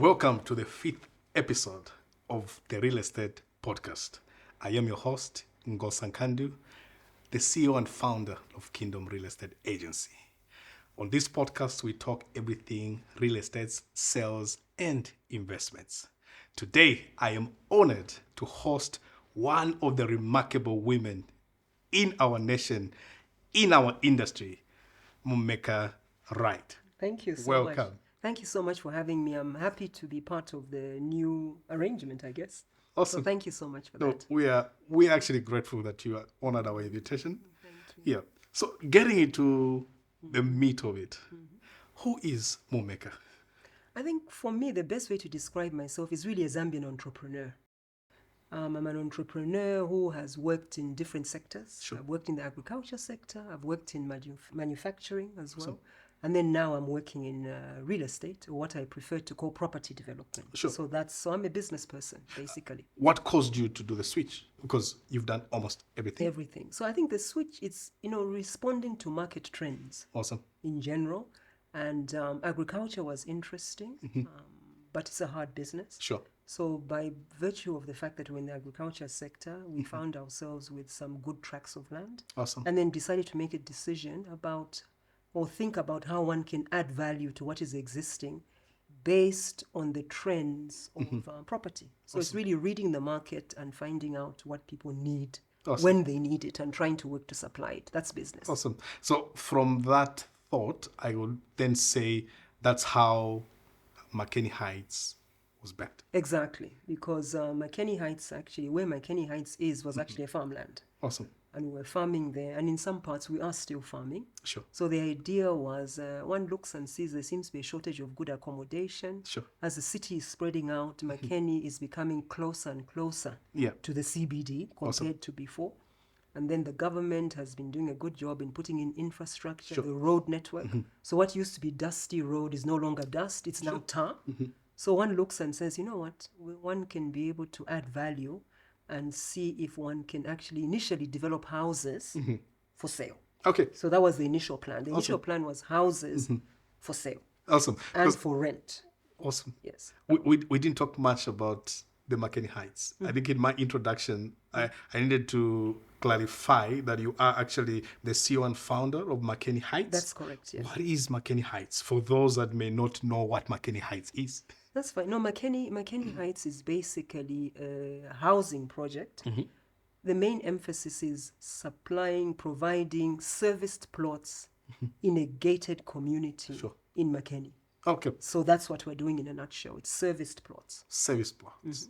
Welcome to the 5th episode of the Real Estate Podcast. I am your host, Ngosan Kandu, the CEO and founder of Kingdom Real Estate Agency. On this podcast, we talk everything real estate, sales, and investments. Today, I am honored to host one of the remarkable women in our nation, in our industry, Mumeka Wright. Thank you so Welcome. much. Thank you so much for having me. I'm happy to be part of the new arrangement, I guess. Awesome. So thank you so much for No, that. we are actually grateful that you honored our invitation. Thank you. Yeah. So getting into the meat of it, who is Mumeka? I think for me, the best way to describe myself is really a Zambian entrepreneur. I'm an entrepreneur who has worked in different sectors. Sure. I've worked in the agriculture sector. I've worked in manufacturing as well. And then now I'm working in real estate, or what I prefer to call property development. Sure. So I'm a business person, basically. What caused you to do the switch? Because you've done almost everything. Everything. So I think the switch, it's, responding to market trends. Awesome. In general. And agriculture was interesting, but it's a hard business. Sure. So by virtue of the fact that we're in the agriculture sector, we found ourselves with some good tracts of land. Awesome. And then decided to make a decision think about how one can add value to what is existing based on the trends of property. So it's really reading the market and finding out what people need when they need it and trying to work to supply it. That's business. Awesome. So from that thought, I would then say that's how McKinney Heights was backed. Exactly, because McKinney Heights, actually, where McKinney Heights was actually a farmland. Awesome. And we were farming there, and in some parts we are still farming. Sure. So the idea was one looks and sees there seems to be a shortage of good accommodation. Sure. As the city is spreading out, McKinney is becoming closer and closer to the CBD compared to before. And then the government has been doing a good job in putting in infrastructure, the road network. So what used to be dusty road is no longer dust, it's now tar. So one looks and says, you know what, one can be able to add value and see if one can actually initially develop houses for sale. Okay. So that was the initial plan. The initial plan was houses for sale. Awesome. And for rent. Awesome. Yes. We didn't talk much about the McKinney Heights. I think in my introduction, I needed to clarify that you are actually the CEO and founder of McKinney Heights. That's correct, yes. What is McKinney Heights for those that may not know what McKinney Heights is? That's fine. No, McKinney Heights is basically a housing project. The main emphasis is providing serviced plots in a gated community in McKinney. Okay. So that's what we're doing in a nutshell. It's serviced plots. Serviced plots.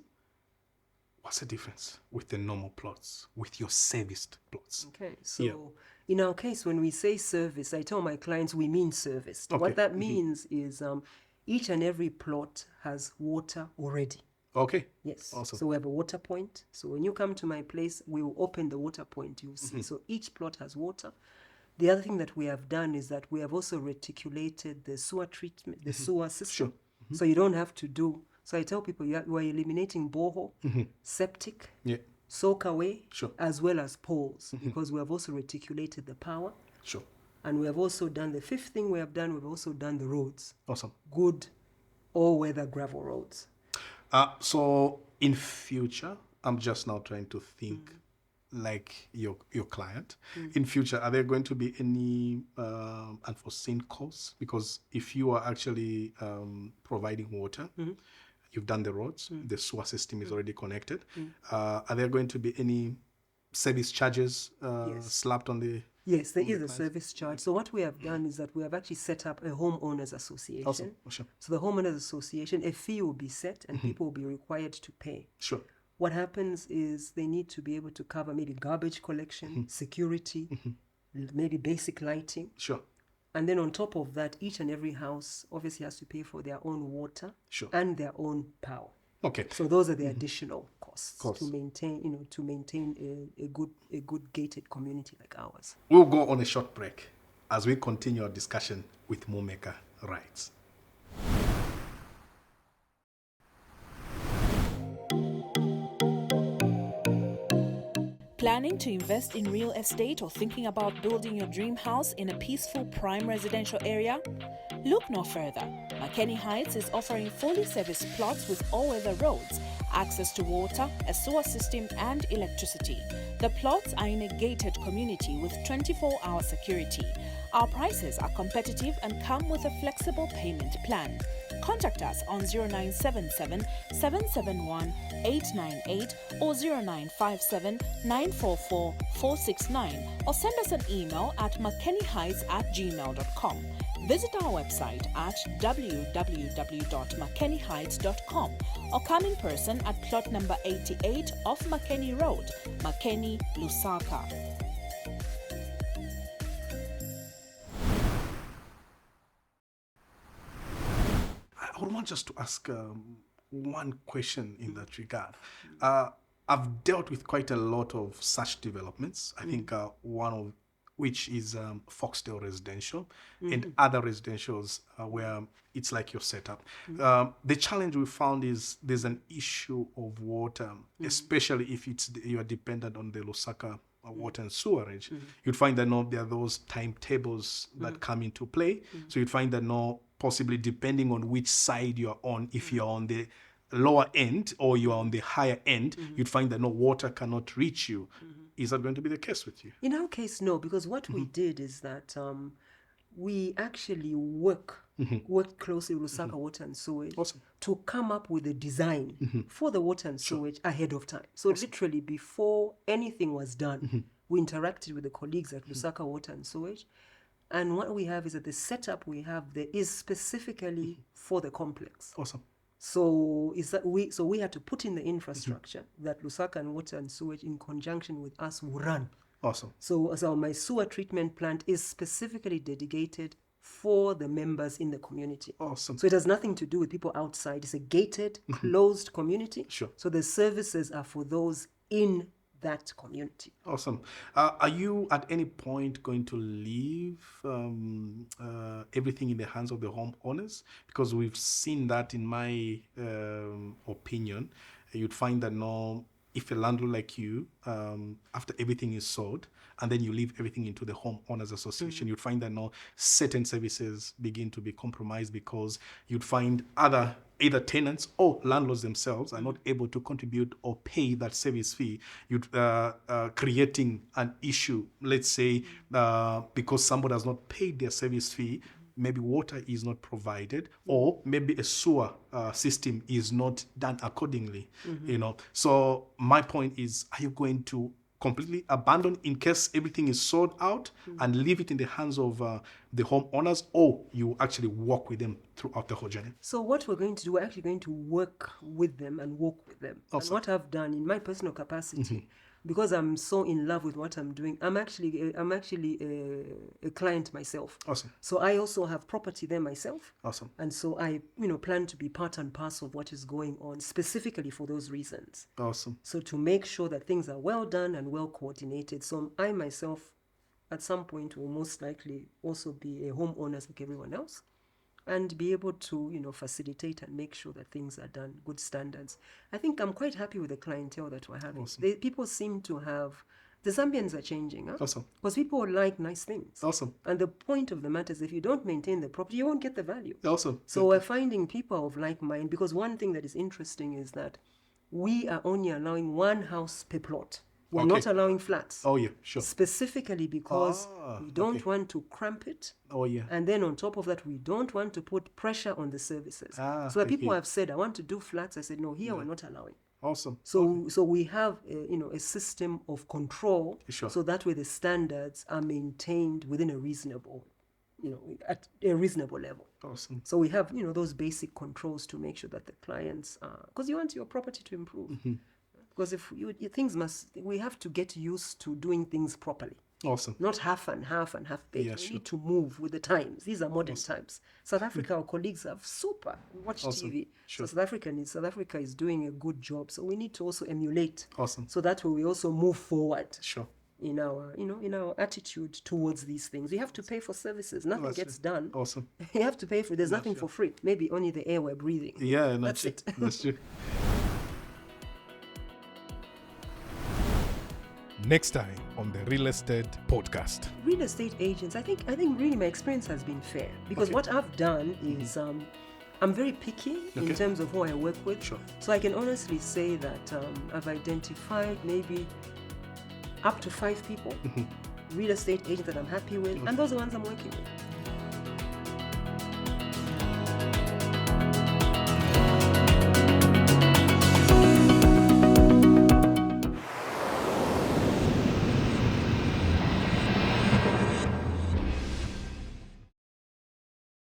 What's the difference with the normal plots, with your serviced plots? Okay, so in our case, when we say service, I tell my clients we mean serviced. Okay. What that means is each and every plot has water already. Okay. Yes. Awesome. So we have a water point. So when you come to my place, we will open the water point. You'll see. So each plot has water. The other thing that we have done is that we have also reticulated the sewer treatment, the sewer system. Sure. So you don't have to do. So I tell people we're eliminating borehole, septic, soak away, as well as poles, because we have also reticulated the power. Sure. And we have also done the fifth thing we've also done the roads. Awesome. Good all-weather gravel roads. So in future, I'm just now trying to think like your client. In future, are there going to be any unforeseen costs? Because if you are actually providing water, you've done the roads, the sewer system is already connected. Are there going to be any service charges slapped on the... Yes, there is a service charge. So what we have done is that we have actually set up a homeowners association. Awesome. Sure. So the homeowners association, a fee will be set and people will be required to pay. Sure. What happens is they need to be able to cover maybe garbage collection, security, maybe basic lighting. Sure. And then on top of that, each and every house obviously has to pay for their own water and their own power. Okay. So those are the additional costs to maintain, a good gated community like ours. We'll go on a short break as we continue our discussion with Mumeka Wright. Planning to invest in real estate or thinking about building your dream house in a peaceful prime residential area? Look no further. Makeni Heights is offering fully serviced plots with all-weather roads, access to water, a sewer system and electricity. The plots are in a gated community with 24-hour security. Our prices are competitive and come with a flexible payment plan. Contact us on 0977 771 898 or 0957 944 469 or send us an email at makeniHeights@gmail.com. Visit our website at www.makeniHeights.com or come in person at plot number 88 off Makeni Road, Makeni, Lusaka. I would want just to ask one question in that regard. I've dealt with quite a lot of such developments. I think one of which is Foxdale Residential and other residentials where it's like your setup. The challenge we found is there's an issue of water, especially if you are dependent on the Lusaka water and sewerage. You'd find that there are those timetables that come into play. So you'd find that possibly depending on which side you're on, if you're on the lower end or you are on the higher end, you'd find that water cannot reach you. Is that going to be the case with you? In our case, no, because what we did is that we actually worked closely with Lusaka Water and Sewage to come up with a design for the water and sewage ahead of time. So literally before anything was done, we interacted with the colleagues at Lusaka Water and Sewage. And what we have is that the setup we have there is specifically for the complex. Awesome. So we had to put in the infrastructure that Lusaka and Water and Sewage in conjunction with us will run. Awesome. So my sewer treatment plant is specifically dedicated for the members in the community. Awesome. So it has nothing to do with people outside. It's a gated, closed community. Sure. So the services are for those in that community. Awesome. Are you at any point going to leave everything in the hands of the homeowners? Because we've seen that, in my opinion, you'd find that if a landlord like you, after everything is sold, and then you leave everything into the homeowners association, you'd find that certain services begin to be compromised because you'd find either tenants or landlords themselves are not able to contribute or pay that service fee. You'd creating an issue, let's say, because somebody has not paid their service fee. Maybe water is not provided, or maybe a sewer system is not done accordingly. So my point is, are you going to completely abandon in case everything is sold out and leave it in the hands of the homeowners, or you actually work with them throughout the whole journey? So what we're going to do, we're actually going to work with them and walk with them. Awesome. And what I've done in my personal capacity, because I'm so in love with what I'm doing, I'm actually a client myself. Awesome. So I also have property there myself. Awesome. And so I, plan to be part and parcel of what is going on specifically for those reasons. Awesome. So to make sure that things are well done and well coordinated. So I myself, at some point, will most likely also be a homeowner like everyone else, and be able to, facilitate and make sure that things are done, good standards. I think I'm quite happy with the clientele that we're having. Awesome. People seem to have, the Zambians are changing. Huh? Awesome. Because people like nice things. Awesome. And the point of the matter is, if you don't maintain the property, you won't get the value. Awesome. So we're finding people of like mind, because one thing that is interesting is that we are only allowing one house per plot. We're not allowing flats. Oh, yeah, sure. Specifically because we don't want to cramp it. Oh, yeah. And then on top of that, we don't want to put pressure on the services. So that people have said, I want to do flats. I said, no, here we're not allowing. Awesome. So we have a system of control. Sure. So that way the standards are maintained within a reasonable, at a reasonable level. Awesome. So we have, those basic controls to make sure that the clients are, because you want your property to improve. Because if we have to get used to doing things properly. Awesome. Not half and half baked. Yeah, we need to move with the times. These are modern times. South Africa, our colleagues have watch TV. Sure. So South Africa is doing a good job. So we need to also emulate. Awesome. So that way we also move forward. Sure. In our attitude towards these things. We have to pay for services. Nothing gets done. Awesome. You have to pay for. There's nothing for free. Maybe only the air we're breathing. Yeah, that's it. That's true. next time on the Real Estate Podcast. Real estate agents, I think really my experience has been fair, because what I've done is I'm very picky in terms of who I work with. Sure. So I can honestly say that I've identified maybe up to 5 people, real estate agents that I'm happy with, and those are the ones I'm working with.